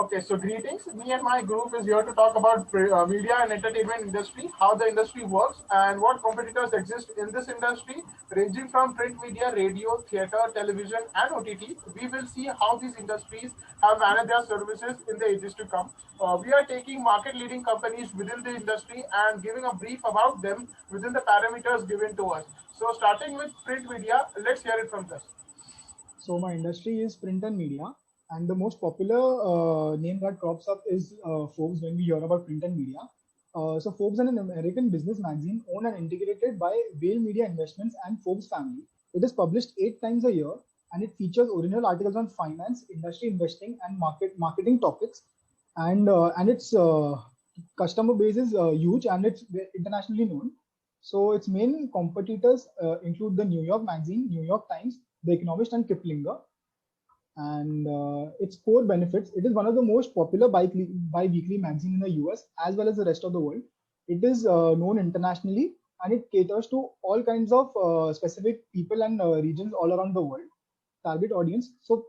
Okay, so greetings. Me and my group is here to talk about media and entertainment industry, how the industry works, and what competitors exist in this industry, ranging from print media, radio, theater, television, and OTT. We will see how these industries have managed their services in the ages to come. We are taking market-leading companies within the industry and giving a brief about them within the parameters given to us. So, starting with print media, let's hear it from this. So my industry is print and media, and the most popular name that crops up is Forbes when we hear about print and media. So Forbes is an American business magazine owned and integrated by Whale Media Investments and Forbes family. It is published 8 times a year, and it features original articles on finance, industry investing, and marketing topics. And its customer base is huge, and it's internationally known. So its main competitors include the New York Magazine, New York Times, The Economist, and Kiplinger. And its core benefits: it is one of the most popular bi-weekly magazine in the US as well as the rest of the world. It is known internationally, and it caters to all kinds of specific people and regions all around the world. Target audience: so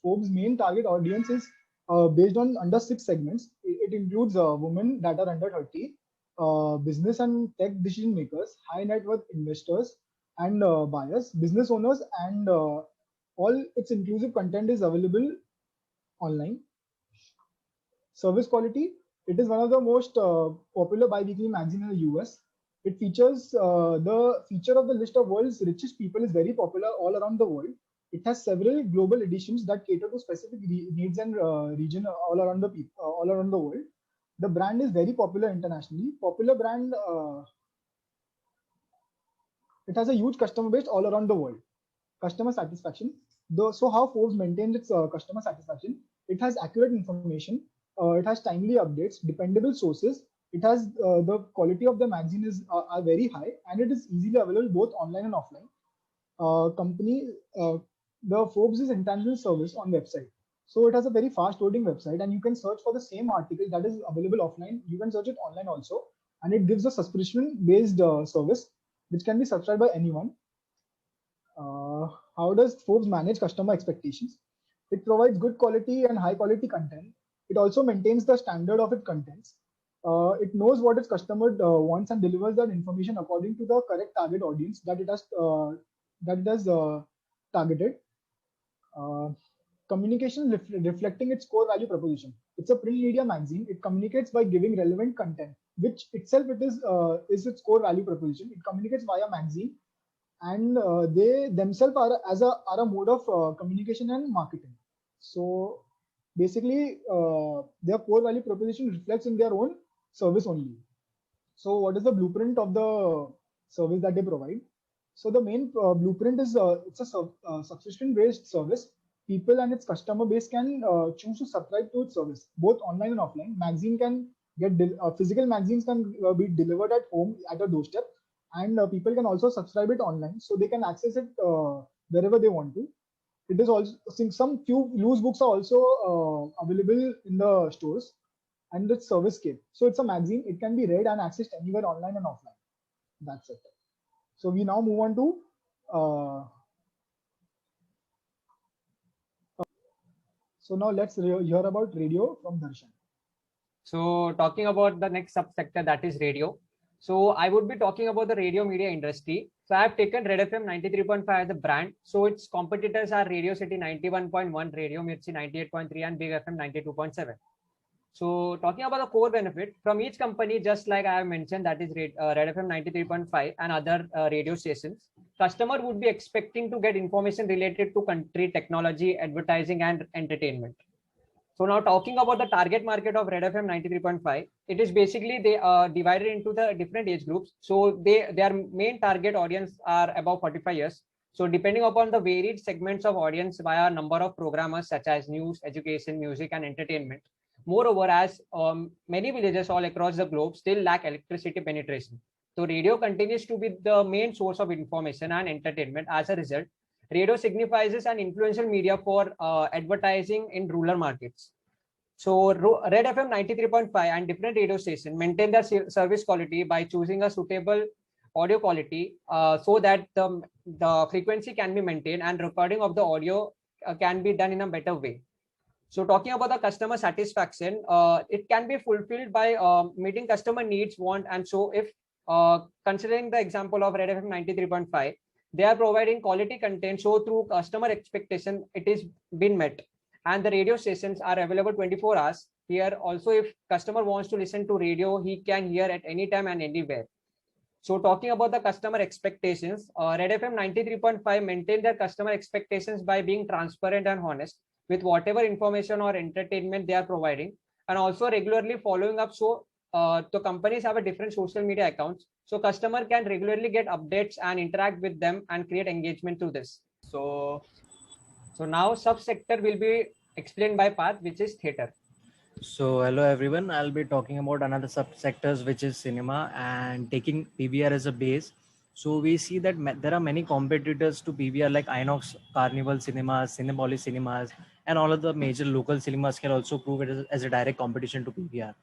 Forbes' main target audience is based on under 6 segments. It includes women that are under 30, business and tech decision makers, high net worth investors and buyers, business owners, and all its inclusive content is available online. Service quality: it is one of the most popular bi-weekly magazine in the US. It features the feature of the list of world's richest people is very popular all around the world. It has several global editions that cater to specific needs and region all around the world. The brand is very popular internationally. Popular brand. It has a huge customer base all around the world. Customer satisfaction. So how Forbes maintains its customer satisfaction? It has accurate information. It has timely updates, dependable sources. It has the quality of the magazine is are very high, and it is easily available both online and offline. Company The Forbes is intangible service on website. So it has a very fast loading website, and you can search for the same article that is available offline. You can search it online also, and it gives a subscription based service which can be subscribed by anyone. How does Forbes manage customer expectations? It provides good quality and high quality content. It also maintains the standard of its contents. It knows what its customer wants and delivers that information according to the correct target audience that it has targeted. Uh, Communication reflecting its core value proposition. It's a print media magazine. It communicates by giving relevant content, which itself it is its core value proposition. It communicates via magazine, and they themselves are a mode of communication and marketing. So basically, their core value proposition reflects in their own service only. So what is the blueprint of the service that they provide? So the main blueprint is it's a subscription based service. People and its customer base can choose to subscribe to its service both online and offline. Magazine can physical magazines can be delivered at home at a doorstep, and people can also subscribe it online, so they can access it wherever they want to. It is also, since some few loose books are also available in the stores, and it's service kit. So it's a magazine. It can be read and accessed anywhere online and offline. That's it. So we now move on to so now let's hear about radio from Darshan. So talking about the next subsector, that is radio. So I would be talking about the radio media industry. So I have taken Red FM 93.5 as a brand. So its competitors are Radio City 91.1, Radio Mirchi 98.3, and Big FM 92.7. So talking about the core benefit from each company, just like I have mentioned, that is Red FM 93.5 and other radio stations, customer would be expecting to get information related to country, technology, advertising, and entertainment. So now talking about the target market of Red FM 93.5, it is basically they are divided into the different age groups. So their main target audience are above 45 years. So depending upon the varied segments of audience via number of programmers such as news, education, music, and entertainment. Moreover, as many villages all across the globe still lack electricity penetration, so radio continues to be the main source of information and entertainment. As a result, radio signifies an influential media for advertising in rural markets. So Red FM 93.5 and different radio stations maintain their service quality by choosing a suitable audio quality so that the frequency can be maintained and recording of the audio can be done in a better way. So talking about the customer satisfaction, it can be fulfilled by meeting customer needs, want, and so if considering the example of Red FM 93.5, they are providing quality content. So through customer expectation, it is been met, and the radio stations are available 24 hours. Here also, if customer wants to listen to radio, he can hear at any time and anywhere. So talking about the customer expectations, Red FM 93.5 maintain their customer expectations by being transparent and honest with whatever information or entertainment they are providing, and also regularly following up. So the companies have a different social media accounts, so customer can regularly get updates and interact with them and create engagement through this. So now subsector will be explained by Path, which is theater. So hello everyone, I'll be talking about another subsectors which is cinema and taking PVR as a base. So we see that there are many competitors to PVR like Inox, Carnival Cinemas, Cinepolis Cinemas, and all of the major local cinemas can also prove it as a direct competition to PVR.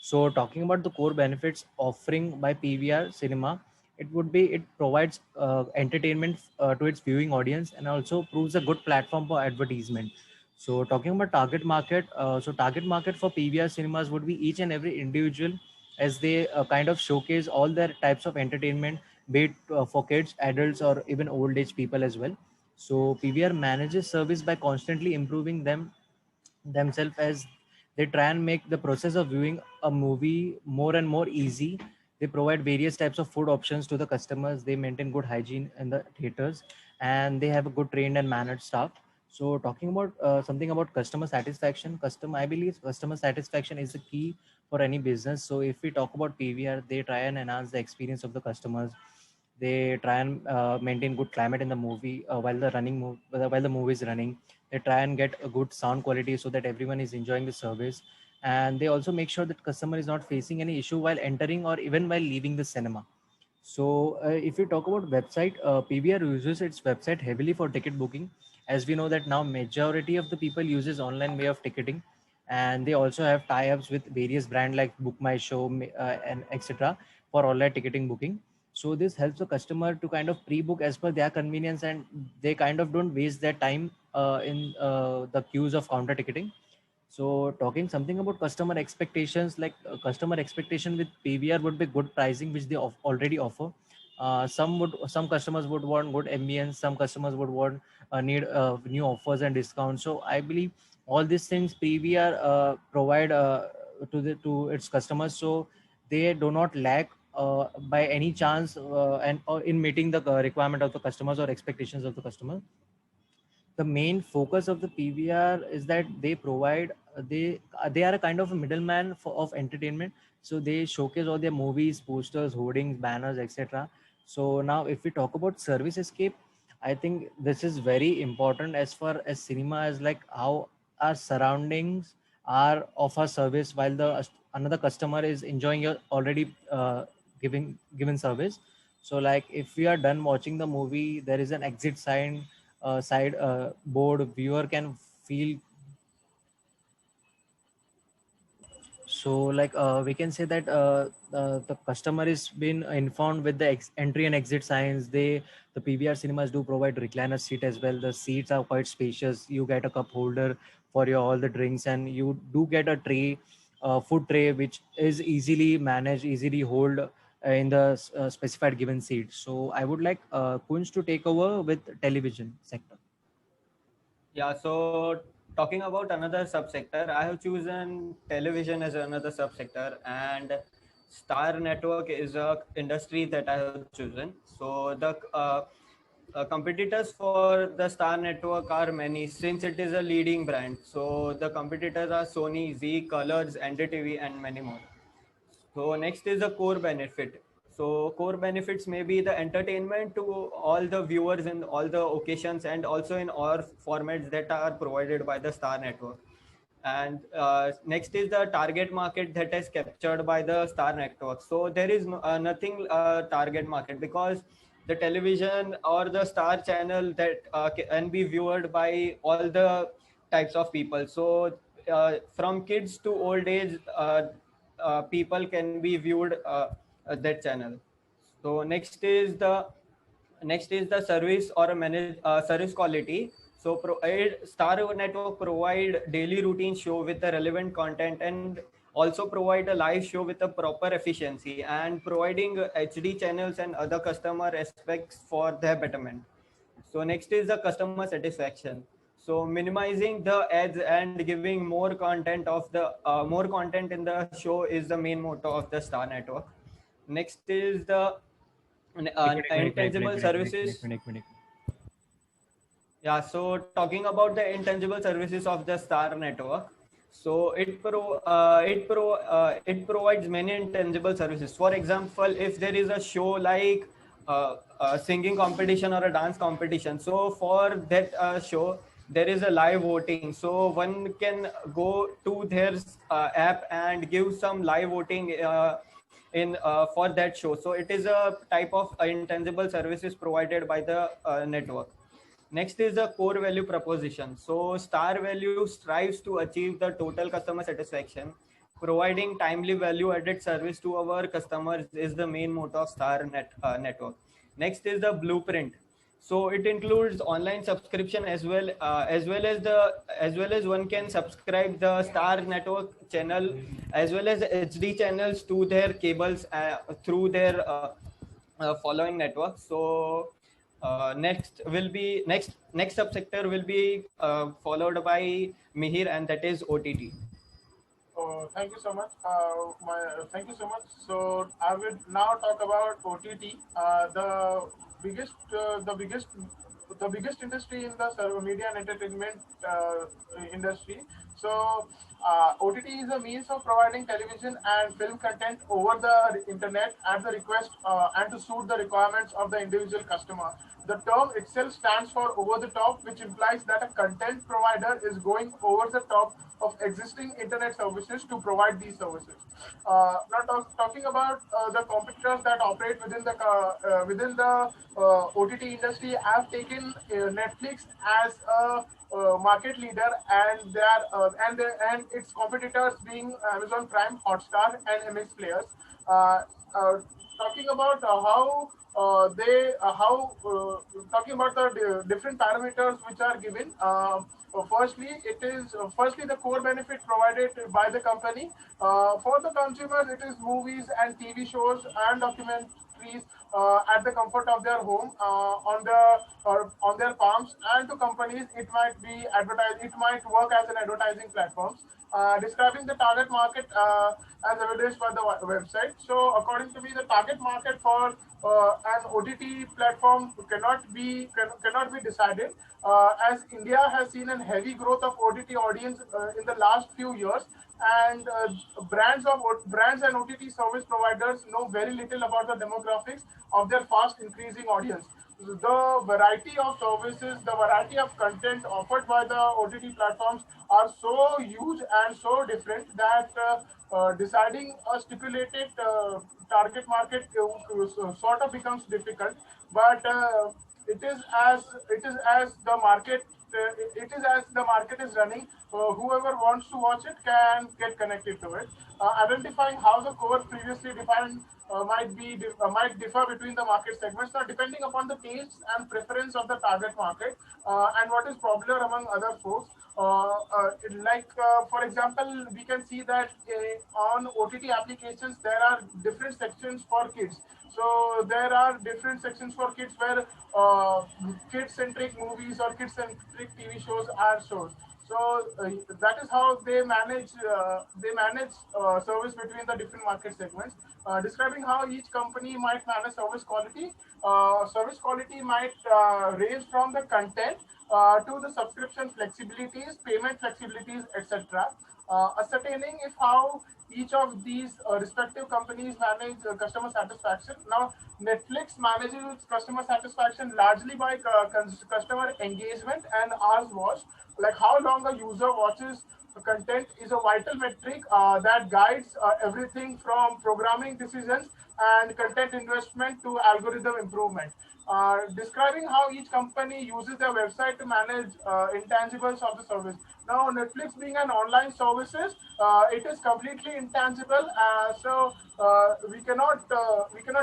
So talking about the core benefits offering by PVR cinema, it provides entertainment to its viewing audience and also proves a good platform for advertisement. So talking about target market, so target market for PVR cinemas would be each and every individual as they kind of showcase all their types of entertainment, be it for kids, adults, or even old age people as well. So PVR manages service by constantly improving themselves as they try and make the process of viewing a movie more and more easy. They provide various types of food options to the customers. They maintain good hygiene in the theaters, and they have a good trained and mannered staff. So talking about something about customer satisfaction, I believe customer satisfaction is the key for any business. So if we talk about PVR, they try and enhance the experience of the customers. They try and maintain good climate in the movie while the movie is running. They try and get a good sound quality so that everyone is enjoying the service, and they also make sure that customer is not facing any issue while entering or even while leaving the cinema. So if we talk about website, PVR uses its website heavily for ticket booking, as we know that now majority of the people uses online way of ticketing, and they also have tie-ups with various brand like Book My Show and etc. for online ticketing booking. So this helps the customer to kind of pre-book as per their convenience, and they kind of don't waste their time in the queues of counter ticketing. So talking something about customer expectations, like customer expectation with PVR would be good pricing, which they already offer. Some customers would want good ambience, some customers would want need new offers and discounts. So I believe all these things PVR provide to its customers, so they do not lack by any chance and or in meeting the requirement of the customers or expectations of the customer. The main focus of the PVR is that they provide they are a kind of a middleman of entertainment. So they showcase all their movies, posters, hoardings, banners, etc. So now if we talk about service escape, I think this is very important as far as cinema is, like how our surroundings are of our service while the another customer is enjoying your already given service. So like if we are done watching the movie, there is an exit sign side board. Viewer can feel, so like we can say that the customer is been informed with the entry and exit signs. The PVR cinemas do provide recliner seat as well. The seats are quite spacious. You get a cup holder for your all the drinks, and you do get a tray, food tray, which is easily managed, easily hold in the specified given seat. So I would like Kunj to take over with television sector. Yeah, so talking about another subsector, I have chosen television as another subsector, and Star Network is a industry that I have chosen. So the competitors for the Star Network are many, since it is a leading brand. So the competitors are Sony, Z, Colors, NDTV, and many more. So next is the core benefit. So core benefits may be the entertainment to all the viewers in all the occasions and also in all formats that are provided by the Star Network. And next is the target market that is captured by the Star Network. So there is nothing target market, because the television or the Star channel that can be viewed by all the types of people. So from kids to old age, people can be viewed that channel. So next is the service or a service quality. So Star Network provide daily routine show with the relevant content, and also provide a live show with a proper efficiency, and providing HD channels and other customer aspects for their betterment. So next is the customer satisfaction. So minimizing the ads and giving more content in the show is the main motto of the Star Network. Next is the intangible services. Yeah, so talking about the intangible services of the Star Network, so it provides many intangible services. For example, if there is a show like a singing competition or a dance competition, so for that show there is a live voting. So one can go to their app and give some live voting in for that show. So it is a type of intangible services provided by the network. Next is the core value proposition. So Star Value strives to achieve the total customer satisfaction. Providing timely value added service to our customers is the main motto of Network. Next is the blueprint. So it includes online subscription as well as one can subscribe the Star Network channel as well as HD channels to their cables through their following network. So next subsector will be followed by Mihir, and that is OTT. Thank you so much. Thank you so much. So I will now talk about OTT, biggest, uh, the biggest, the biggest industry in the media and entertainment industry. So OTT is a means of providing television and film content over the internet at the request and to suit the requirements of the individual customer. The term itself stands for over the top, which implies that a content provider is going over the top of existing internet services to provide these services. Talking about the competitors that operate within the OTT industry, I've taken Netflix as a market leader, and and its competitors being Amazon Prime, Hotstar, and MX Players. Uh, uh, talking about how talking about the different parameters which are given. Firstly the core benefit provided by the company for the consumers. It is movies and TV shows and documentaries at the comfort of their home on their palms. And to companies, it might be advertise. It might work as an advertising platform. Describing the target market as evidenced by the website. So, according to me, the target market for an OTT platform cannot be decided, as India has seen a heavy growth of OTT audience in the last few years, and brands and OTT service providers know very little about the demographics of their fast increasing audience. The variety of services, the variety of content offered by the OTT platforms are so huge and so different that deciding a stipulated target market sort of becomes difficult. But it is as the market it is as the market is running. Whoever wants to watch it can get connected to it. Identifying how the core previously defined might differ between the market segments. Now, depending upon the tastes and preference of the target market and what is popular among other folks. For example, we can see that on OTT applications there are different sections for kids. So there are different sections for kids where kid-centric movies or kid-centric TV shows are shown. So that is how they manage service between the different market segments. Describing how each company might manage service quality. Service quality might range from the content to the subscription flexibilities, payment flexibilities, etc. Ascertaining if how each of these respective companies manage customer satisfaction. Now, Netflix manages customer satisfaction largely by customer engagement and hours watched. Like how long a user watches the content is a vital metric that guides everything from programming decisions and content investment to algorithm improvement. Describing how each company uses their website to manage intangibles of the service. Now, Netflix being an online services, it is completely intangible. So we cannot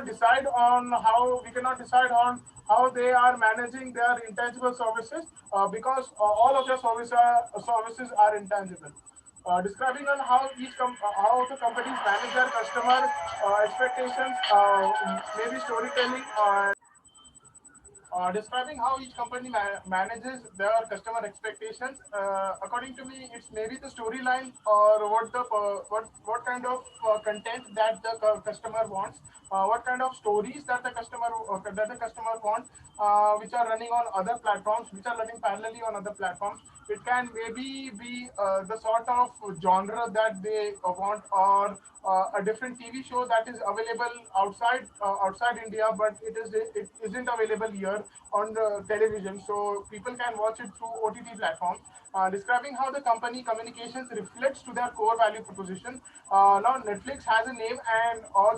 decide on how they are managing their intangible services, because all of their services are intangible. Describing on how how the companies manage their customer expectations, maybe storytelling, describing how each company manages their customer expectations. According to me, it's maybe the storyline, or what kind of content that the customer wants, what kind of stories that the customer wants, which are running on other platforms, which are running parallelly on other platforms. It can maybe be the sort of genre that they want, or a different TV show that is available outside India, but it isn't available here on the television, so people can watch it through OTT platforms. Describing how the company communications reflects to their core value proposition. Now Netflix has a name, and all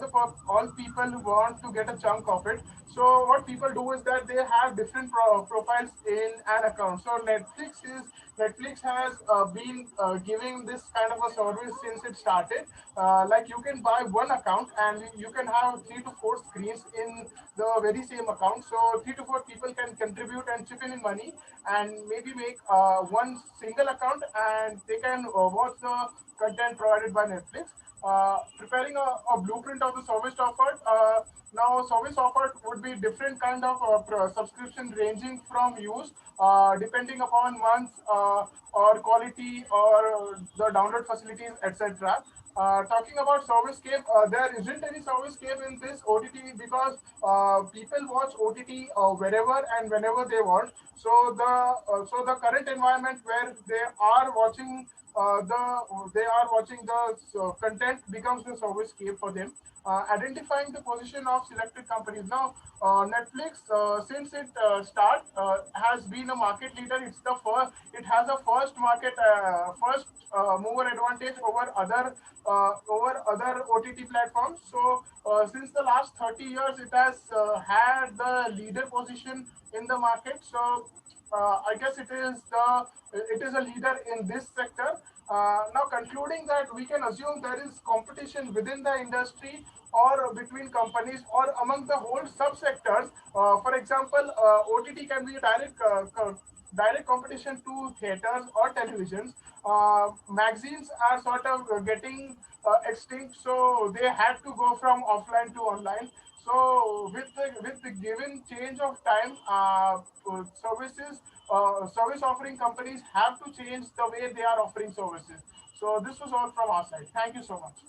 people want to get a chunk of it. So what people do is that they have different profiles in an account. So Netflix has been giving this kind of a service since it started. Like, you can buy one account and you can have 3 to 4 screens in the very same account. So 3 to 4 people can contribute and chip in money, and maybe make one single account, and they can watch the content provided by Netflix. Preparing a blueprint of the service offered. Now, service offered would be different kind of subscription, ranging from use, depending upon months, or quality, or the download facilities, etc. Talking about service scape, there isn't any service scape in this OTT, because people watch OTT wherever and whenever they want. So the current environment where they are watching the content becomes the service scape for them. Identifying the position of selected companies. Now, Netflix, since it has been a market leader. It has a first mover advantage over other OTT platforms. So since the last 30 years, it has had the leader position in the market. So I guess it is a leader in this sector. Now, concluding that, we can assume there is competition within the industry, or between companies, or among the whole subsectors. For example, OTT can be a direct competition to theaters or televisions. Magazines are sort of getting extinct, so they had to go from offline to online. So with the given change of time, service offering companies have to change the way they are offering services. So this was all from our side. Thank you so much.